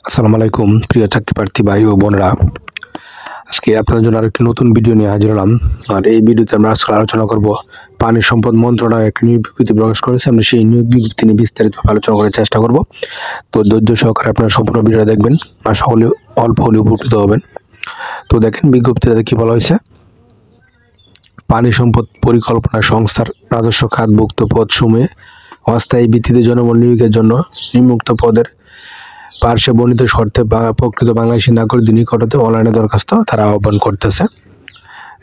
আসসালামু আলাইকুম প্রিয় চাকরি প্রার্থী ভাই ও বোনেরা। আজকে আপনাদের জন্য আরেকটি নতুন ভিডিও নিয়ে হাজির হলাম। আর এই ভিডিওতে আমরা আজকে আলোচনা করব পানি সম্পদ মন্ত্রণালয় একটি নিয়োগ বিজ্ঞপ্তি প্রকাশ করেছে। আমরা সেই নিয়োগ বিজ্ঞপ্তি নিয়ে বিস্তারিতভাবে আলোচনা করার চেষ্টা করব। তো ধৈর্য সহকারে আপনারা সম্পূর্ণ ভিডিওটা দেখবেন, আশা করি অল্প হলেও উপকৃত হবেন। তো দেখেন বিজ্ঞপ্তিতে কি বলা হয়েছে। পানি সম্পদ পরিকল্পনা সংস্থার রাজস্ব খাতভুক্ত পদসমূহে অস্থায়ী ভিত্তিতে জনবল নিয়োগের জন্য নিম্নোক্ত পদের পার্শ্বে বর্ণিত শর্তে প্রকৃত বাংলাদেশি নাগরিকদের নিকট হতে অনলাইনে দরখাস্ত তারা আহ্বান করতেছে।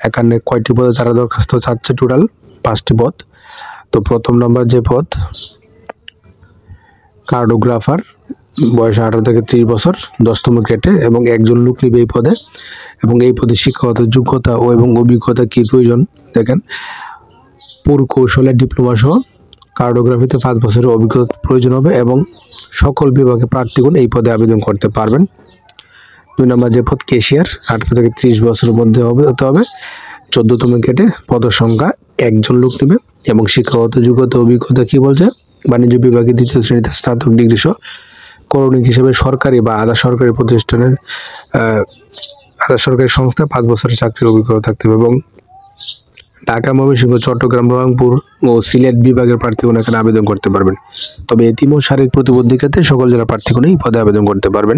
এখানে কয়টি পদে তারা দরখাস্ত চাচ্ছে? টোটাল 5টি পদ। তো প্রথম নম্বর যে পদ, কার্টোগ্রাফার, বয়স 18 থেকে 30 বছর, 10তম গ্রেডে, এবং একজন লোক নিবে এই পদে। এবং এই পদে শিক্ষাগত যোগ্যতা ও এবং অভিজ্ঞতা কি প্রয়োজন দেখেন। পুরকৌশলে ডিপ্লোমা সহ কার্টোগ্রাফিতে 5 বছরের অভিজ্ঞতা প্রয়োজন হবে এবং সকল বিভাগে প্রার্থীগণ এই পদে আবেদন করতে পারবেন। 2 নম্বর যে পদ, ক্যাশিয়ার, 18 থেকে 30 বছরের মধ্যে হতে হবে। 14তম গ্রেডে, পদের সংখ্যা একজন লোক নেবে এবং শিক্ষাগত যোগ্যতা অভিজ্ঞতা কি বলছে, বাণিজ্য বিভাগে 2য় শ্রেণীতে স্নাতক ডিগ্রি সহ করণিক হিসেবে সরকারি বা আধা সরকারি প্রতিষ্ঠানের আধা সরকারি সংস্থা 5 বছরের চাকরির অভিজ্ঞতা থাকতে হবে। এবং ঢাকা, ময়মনসিংহ, চট্টগ্রাম, রংপুর ও সিলেট বিভাগের প্রার্থীগণ এখানে আবেদন করতে পারবেন। তবে এতিম ও শারীরিক প্রতিবন্ধী ক্ষেত্রে সকল জেলা প্রার্থীগণ এই পদে আবেদন করতে পারবেন।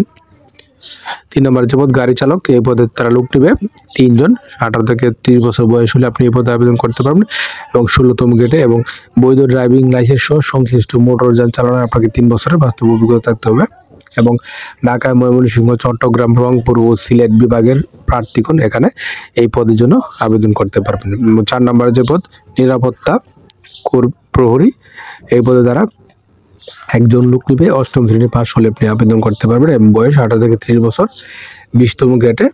3 নম্বর যে পদ, গাড়ি চালক, এই পদে তারা লোক নেবে 3 জন। 18 থেকে 30 বছর বয়স হলে আপনি এই পদে আবেদন করতে পারবেন এবং 16তম গ্রেডে, এবং বৈধ ড্রাইভিং লাইসেন্স সহ সংশ্লিষ্ট মোটরযান চালানোর আপনাকে 3 বছরের বাস্তব অভিজ্ঞতা থাকতে হবে। এবং ঢাকা, ময়মনসিংহ, চট্টগ্রাম, রংপুর ও সিলেট বিভাগের প্রার্থীগণ এখানে এই পদের জন্য আবেদন করতে পারবেন। 4 নম্বরে যে পদ, নিরাপত্তা প্রহরী, এই পদে দ্বারা একজন লোক নিবে। 8ম শ্রেণী পাস হলে আপনি আবেদন করতে পারবেন এবং বয়স 18 থেকে 30 বছর, 20তম গ্রেডে,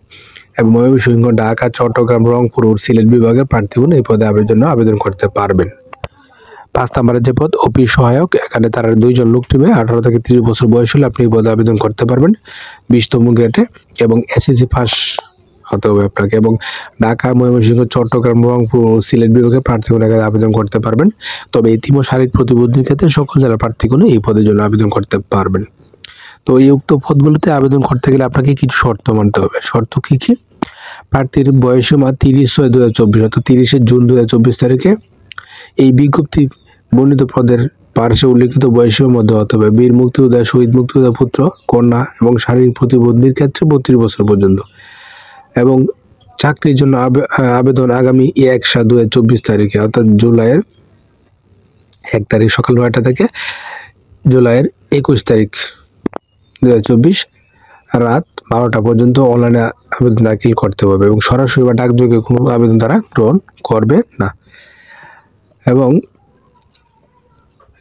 এবং ময়মনসিংহ, ঢাকা, চট্টগ্রাম, রংপুর ও সিলেট বিভাগের প্রার্থীগণ এই পদে আবেদন করতে পারবেন। 5 নম্বরের যে পদ, অফিস সহায়ক, এখানে তারা 2 জন লোক নেবে। 18 থেকে 30 বছর বয়স হলে আপনি এই পদে আবেদন করতে পারবেন 20তম গ্রেডে, এবং এসএসসি পাস হতে হবে আপনাকে। এবং ঢাকা, ময়মনসিংহ, চট্টগ্রাম, রংপুর ও সিলেট বিভাগের প্রার্থীগণ এখানে আবেদন করতে পারবেন। তবে এতিম ও শারীরিক প্রতিবন্ধীর ক্ষেত্রে সকল জেলার প্রার্থীগণ এই পদের জন্য আবেদন করতে পারবেন। তো এই উক্ত পদগুলোতে আবেদন করতে গেলে আপনাকে কিছু শর্ত মানতে হবে। শর্ত কি কি? প্রার্থীর বয়সসীমা 30/6/2024, অর্থাৎ 30শে জুন 2024 তারিখে এই বিজ্ঞপ্তি বর্ণিত পদের পার্শ্বে উল্লেখিত বয়সের মধ্যে হতে হবে। বীর মুক্তিযোদ্ধা, শহীদ মুক্তিযোদ্ধা পুত্র, কন্যা এবং শারীরিক প্রতিবন্ধীর ক্ষেত্রে 32 বছর পর্যন্ত। এবং চাকরির জন্য আবেদন আগামী 1/7/2024 তারিখে, অর্থাৎ জুলাইয়ের 1 তারিখ সকাল 9টা থেকে জুলাইয়ের 21 তারিখ 2024 রাত 12টা পর্যন্ত অনলাইনে আবেদন দাখিল করতে হবে এবং সরাসরি বা ডাকযোগে কোনো আবেদন তারা গ্রহণ করবে না। এবং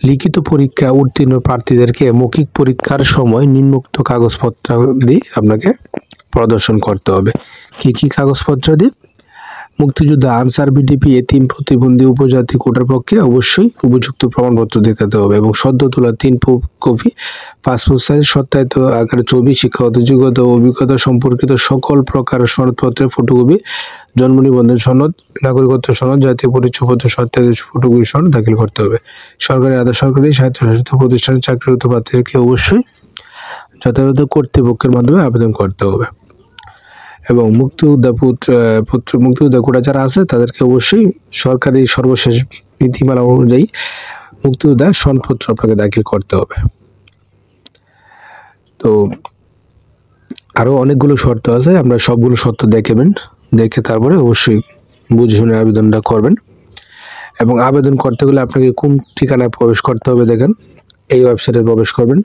লিখিত পরীক্ষা উত্তীর্ণ প্রার্থীদেরকে মৌখিক পরীক্ষার সময় নিম্নোক্ত কাগজপত্রাদি আপনাকে প্রদর্শন করতে হবে। কি কি কাগজপত্রাদি? মুক্তিযোদ্ধা, আনসার, বিডিপি, এতিম, প্রতিবন্ধী, উপজাতি কোটার পক্ষে অবশ্যই উপযুক্ত প্রমাণপত্র দেখাতে হবে এবং সদ্য তোলা 3 কপি পাসপোর্ট সাইজ সত্যায়িত আকারে ছবি, শিক্ষাগত যোগ্যতা ও অভিজ্ঞতা সম্পর্কিত সকল প্রকার সনদপত্রের ফটোকপি, জন্ম নিবন্ধন সনদ, নাগরিকত্ব সনদ, জাতীয় পরিচয়পত্র সত্যায়িত ফটোকপি সনদ দাখিল করতে হবে। সরকারি, আধা সরকারি, স্বায়ত্তশাসিত প্রতিষ্ঠানের চাকরিরত প্রার্থীদেরকে অবশ্যই যথাযথ কর্তৃপক্ষের মাধ্যমে আবেদন করতে হবে। এবং মুক্তিযোদ্ধা কোটা যারা আছে তাদেরকে অবশ্যই সরকারি সর্বশেষ নীতিমালা অনুযায়ী মুক্তিযোদ্ধা সনদপত্র আপনাকে দাখিল করতে হবে। তো আরো অনেকগুলো শর্ত আছে, আমরা সবগুলো শর্ত দেখে তারপরে অবশ্যই বুঝে শুনে আবেদনটা করবেন। এবং আবেদন করতে গেলে আপনাকে কোন ঠিকানায় প্রবেশ করতে হবে দেখেন, এই ওয়েবসাইটে প্রবেশ করবেন,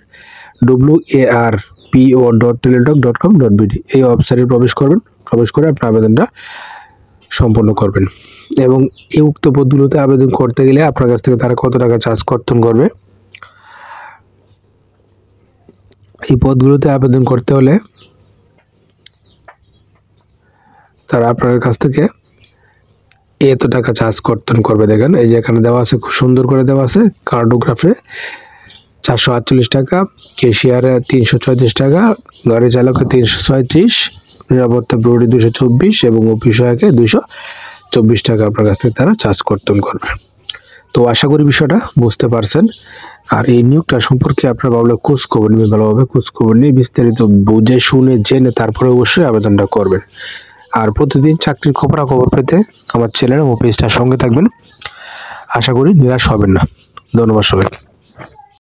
warpo.teletalk.com.bd, এই ওয়েবসাইটে প্রবেশ করে আপনার আবেদনটা সম্পন্ন করবেন। এবং এই উক্ত পদগুলোতে আবেদন করতে গেলে আপনার কাছ থেকে তারা কত টাকা চার্জ কর্তন করবে? এই পদগুলোতে আবেদন করতে হলে তারা আপনার কাছ থেকে এত টাকা চার্জ কর্তন করবে। দেখেন এই যে এখানে দেওয়া আছে, খুব সুন্দর করে দেওয়া আছে। কার্টোগ্রাফে 448 টাকা, ক্যাশিয়ারে 334 টাকা, গাড়ি চালকে 336, নিরাপত্তা প্রহরী 224 এবং অফিস সহায়কে 224 টাকা আপনার কাছ থেকে তারা চার্জ কর্তন করবে। তো আশা করি বিষয়টা বুঝতে পারছেন। আর এই নিয়োগটা সম্পর্কে আপনার ভাবলে খোঁজ খবর নেবেন, ভালোভাবে খোঁজ খবর নিয়ে বিস্তারিত বুঝে শুনে জেনে তারপরে অবশ্যই আবেদনটা করবেন। আর প্রতিদিন চাকরির খবরাখবর পেতে আমার চ্যানেল ও পেজটার সঙ্গে থাকবেন। আশা করি নিরাশ হবেন না। ধন্যবাদ সবাইকে।